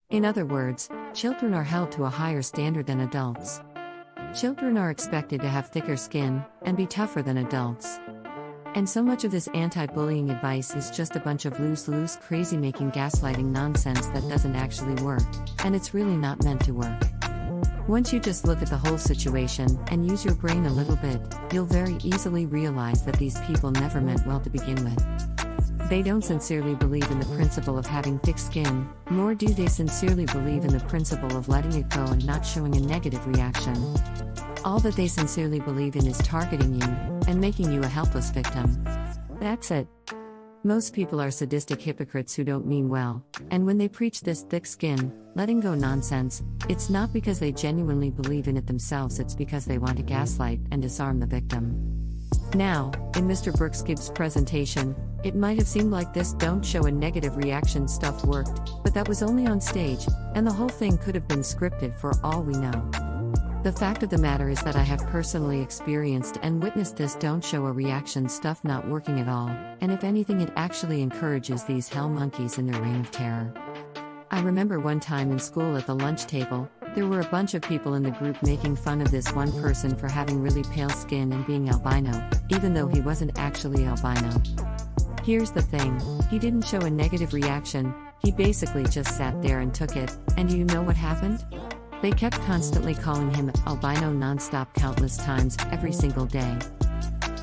In other words, children are held to a higher standard than adults. Children are expected to have thicker skin and be tougher than adults. And so much of this anti-bullying advice is just a bunch of loose, crazy-making gaslighting nonsense that doesn't actually work, and it's really not meant to work. Once you just look at the whole situation and use your brain a little bit, you'll very easily realize that these people never meant well to begin with. They don't sincerely believe in the principle of having thick skin, nor do they sincerely believe in the principle of letting it go and not showing a negative reaction. All that they sincerely believe in is targeting you and making you a helpless victim. That's it. Most people are sadistic hypocrites who don't mean well, and when they preach this thick skin, letting go nonsense, it's not because they genuinely believe in it themselves, it's because they want to gaslight and disarm the victim. Now, in Mr. Brooks Gibbs' presentation, it might have seemed like this don't show a negative reaction stuff worked, but that was only on stage, and the whole thing could have been scripted for all we know. The fact of the matter is that I have personally experienced and witnessed this don't show a reaction stuff not working at all, and if anything it actually encourages these hell monkeys in their reign of terror. I remember one time in school at the lunch table, there were a bunch of people in the group making fun of this one person for having really pale skin and being albino, even though he wasn't actually albino. Here's the thing, he didn't show a negative reaction, he basically just sat there and took it, and you know what happened? They kept constantly calling him albino non-stop countless times every single day.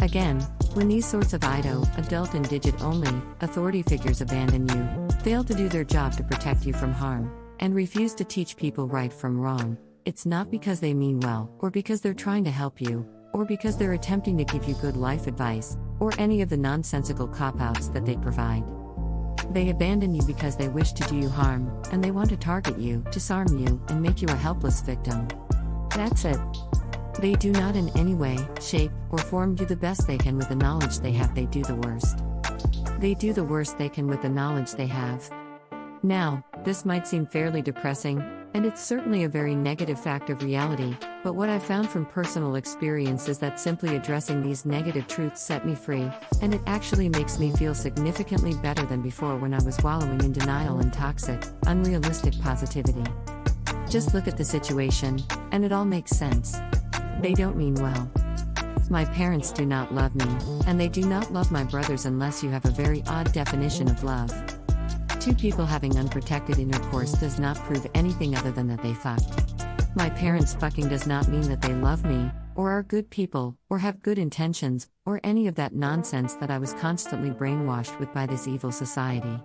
Again, when these sorts of adult and digit-only, authority figures abandon you, fail to do their job to protect you from harm, and refuse to teach people right from wrong, it's not because they mean well, or because they're trying to help you, or because they're attempting to give you good life advice, or any of the nonsensical cop-outs that they provide. They abandon you because they wish to do you harm, and they want to target you, disarm you, and make you a helpless victim. That's it. They do not in any way, shape, or form do the best they can with the knowledge they have. They do the worst. They do the worst they can with the knowledge they have. Now, this might seem fairly depressing, and it's certainly a very negative fact of reality, but what I've found from personal experience is that simply addressing these negative truths set me free, and it actually makes me feel significantly better than before when I was wallowing in denial and toxic, unrealistic positivity. Just look at the situation, and it all makes sense. They don't mean well. My parents do not love me, and they do not love my brothers unless you have a very odd definition of love. Two people having unprotected intercourse does not prove anything other than that they fucked. My parents fucking does not mean that they love me, or are good people, or have good intentions, or any of that nonsense that I was constantly brainwashed with by this evil society.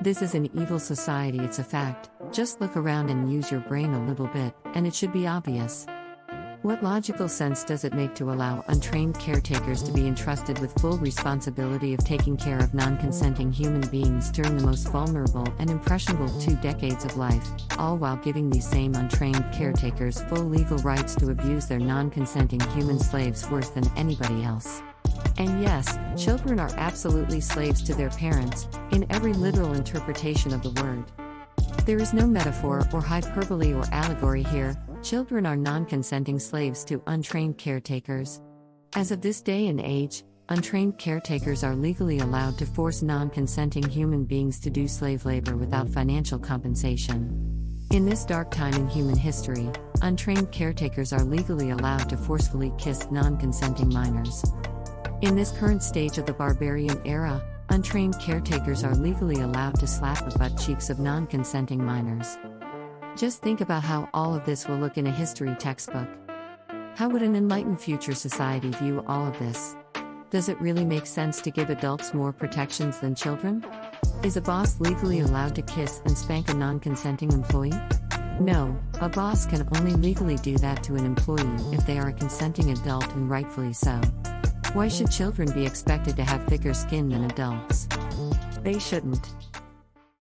This is an evil society, it's a fact. Just look around and use your brain a little bit, and it should be obvious. What logical sense does it make to allow untrained caretakers to be entrusted with full responsibility of taking care of non-consenting human beings during the most vulnerable and impressionable 2 decades of life, all while giving these same untrained caretakers full legal rights to abuse their non-consenting human slaves worse than anybody else? And yes, children are absolutely slaves to their parents, in every literal interpretation of the word. There is no metaphor or hyperbole or allegory here. Children are non-consenting slaves to untrained caretakers. As of this day and age, untrained caretakers are legally allowed to force non-consenting human beings to do slave labor without financial compensation. In this dark time in human history, untrained caretakers are legally allowed to forcefully kiss non-consenting minors. In this current stage of the barbarian era, untrained caretakers are legally allowed to slap the butt cheeks of non-consenting minors. Just think about how all of this will look in a history textbook. How would an enlightened future society view all of this? Does it really make sense to give adults more protections than children? Is a boss legally allowed to kiss and spank a non-consenting employee? No, a boss can only legally do that to an employee if they are a consenting adult, and rightfully so. Why should children be expected to have thicker skin than adults? They shouldn't.